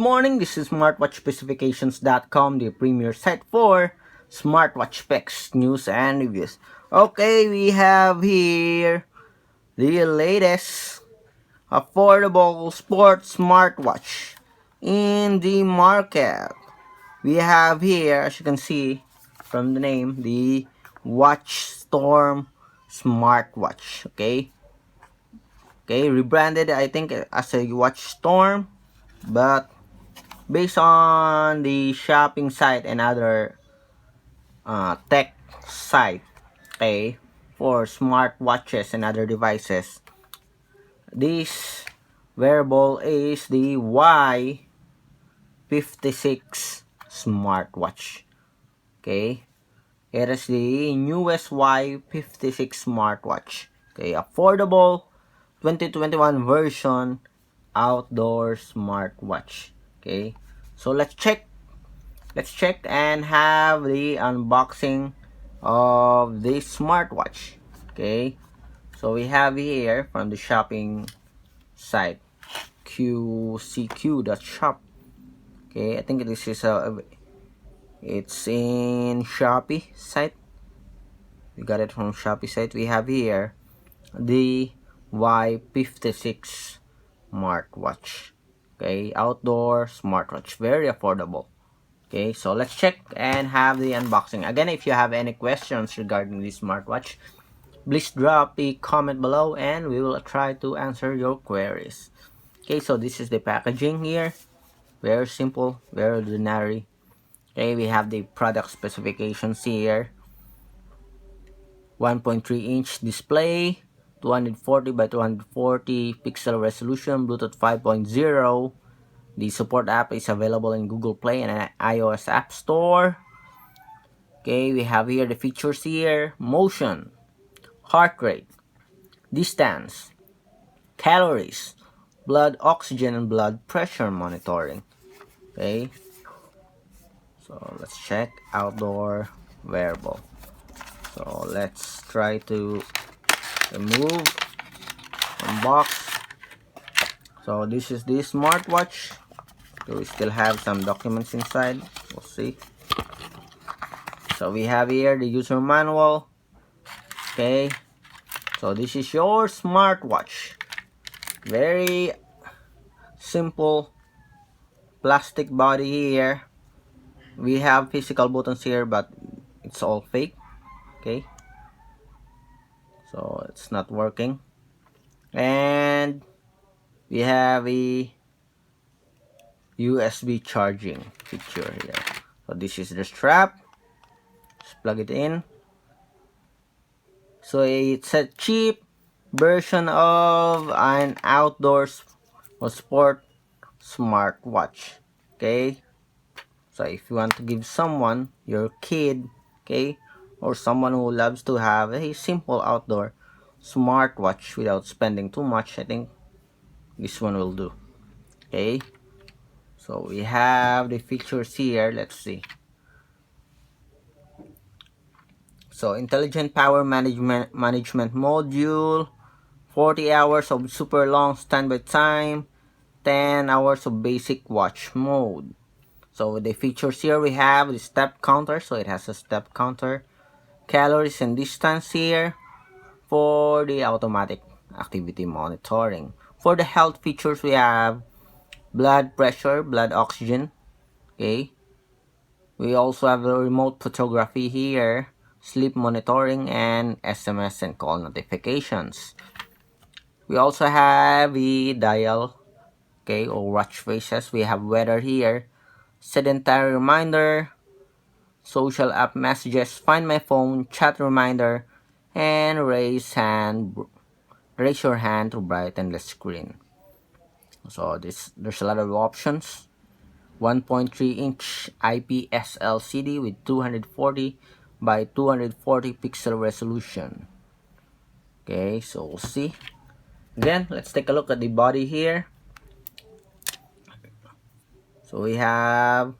morning, this is smartwatchspecifications.com, the premier site for smartwatch specs, news, and reviews. Okay, we have here the latest affordable sports smartwatch in the market. We have here, as you can see from the name, the Watch Storm Smartwatch. Okay, rebranded I think as a Watch Storm, but based on the shopping site and other tech site, okay, for smartwatches and other devices, this wearable is the Y56 Smartwatch. Okay, it is the newest Y56 Smartwatch. Okay, affordable 2021 version outdoor smartwatch. Okay, so let's check and have the unboxing of this smartwatch. Okay, so we have here from the shopping site qcq.shop. Okay, I think this is it's in Shopee site. We got it from Shopee site. We have here the Y56 smartwatch. Okay, outdoor smartwatch, very affordable. Okay, so let's check and have the unboxing. Again, if you have any questions regarding this smartwatch, please drop a comment below and we will try to answer your queries. Okay, so this is the packaging here. Very simple, very ordinary. Okay, we have the product specifications here. 1.3-inch display, 240 by 240 pixel resolution, Bluetooth 5.0. The support app is available in Google Play and iOS App Store. Okay, we have here the features here: motion, heart rate, distance, calories, blood oxygen, and blood pressure monitoring. Okay, so let's check outdoor wearable. So let's try to remove, unbox. So this is the smartwatch. So we still have some documents inside. We'll see. So we have here the user manual. Okay, so this is your smartwatch. Very simple plastic body here. We have physical buttons here, but it's all fake. Okay, so it's not working. And we have a USB charging feature here. So this is the strap. Just plug it in. So it's a cheap version of an outdoor or sport smartwatch. Okay, so if you want to give someone, your kid, okay, or someone who loves to have a simple outdoor smartwatch without spending too much, I think this one will do. Okay, so we have the features here. Let's see. So intelligent power management module, 40 hours of super long standby time, 10 hours of basic watch mode. So the features here, we have the step counter, so it has a step counter, calories and distance here for the automatic activity monitoring. For the health features, we have blood pressure, blood oxygen. Okay, we also have a remote photography here, sleep monitoring, and SMS and call notifications. We also have the dial, okay, or watch faces. We have weather here, sedentary reminder, social app messages, find my phone, chat reminder, and raise your hand to brighten the screen. So there's a lot of options. 1.3-inch IPS LCD with 240 by 240 pixel resolution. Okay, so we'll see. Again, let's take a look at the body here. So we have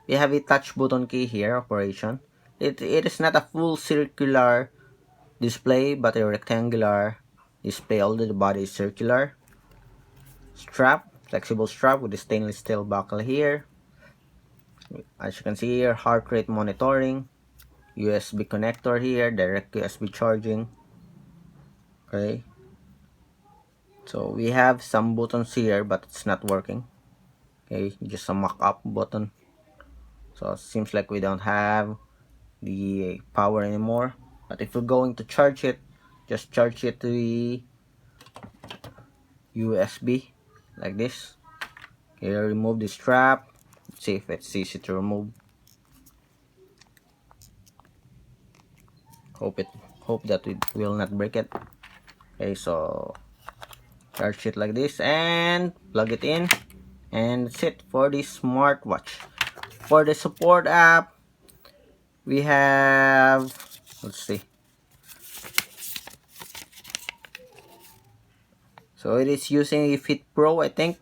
a touch button key here, operation. It is not a full circular display but a rectangular display, although the body is circular. Strap, flexible strap with the stainless steel buckle here. As you can see here, heart rate monitoring, USB connector here, direct USB charging. Okay, so we have some buttons here, but it's not working. Okay, just a mock-up button. So it seems like we don't have the power anymore. But if we're going to charge it, just charge it to the USB like this. Okay, remove the strap. Let's see if it's easy to remove. Hope that it will not break it. Okay, so charge it like this and plug it in, and that's it for the smartwatch. For the support app, we have, let's see, so it is using a Fit Pro, I think.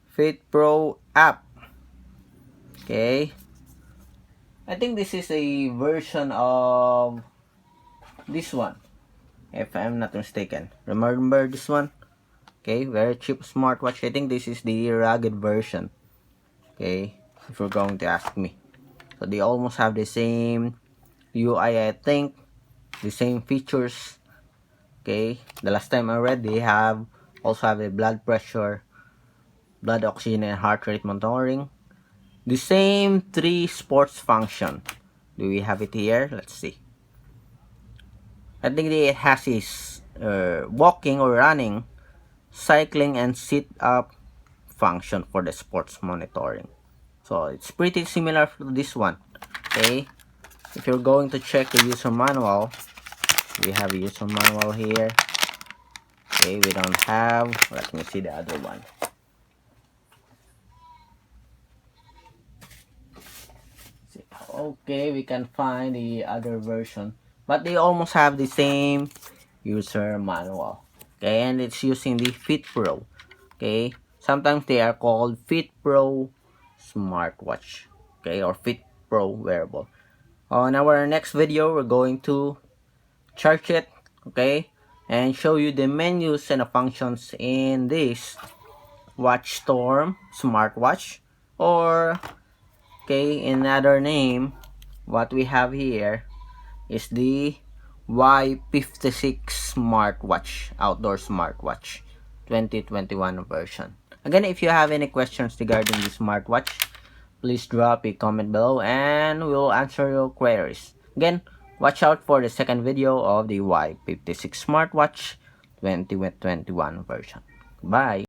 Fit Pro app. Okay, I think this is a version of this one, if I'm not mistaken. Remember this one? Okay, very cheap smartwatch. I think this is the rugged version. Okay, if you're going to ask me. So they almost have the same UI, I think. The same features. Okay, the last time I read, they also have a blood pressure, blood oxygen, and heart rate monitoring. The same 3 sports function. Do we have it here? Let's see. I think it has is walking or running, cycling, and sit-up function for the sports monitoring. So it's pretty similar to this one. Okay, if you're going to check the user manual, we have a user manual here. Okay, we don't have, let me see the other one. Okay, we can find the other version, but they almost have the same user manual. Okay, and it's using the Fit Pro. Okay, sometimes they are called Fit Pro Smartwatch. Okay, or Fit Pro wearable. On our next video, we're going to charge it, okay, and show you the menus and the functions in this Watch Storm smartwatch, or okay, another name, what we have here is the Y56 Smartwatch, outdoor smartwatch, 2021 version. Again, if you have any questions regarding this smartwatch, please drop a comment below and we'll answer your queries. Again, watch out for the second video of the Y56 Smartwatch 2021 version. Bye!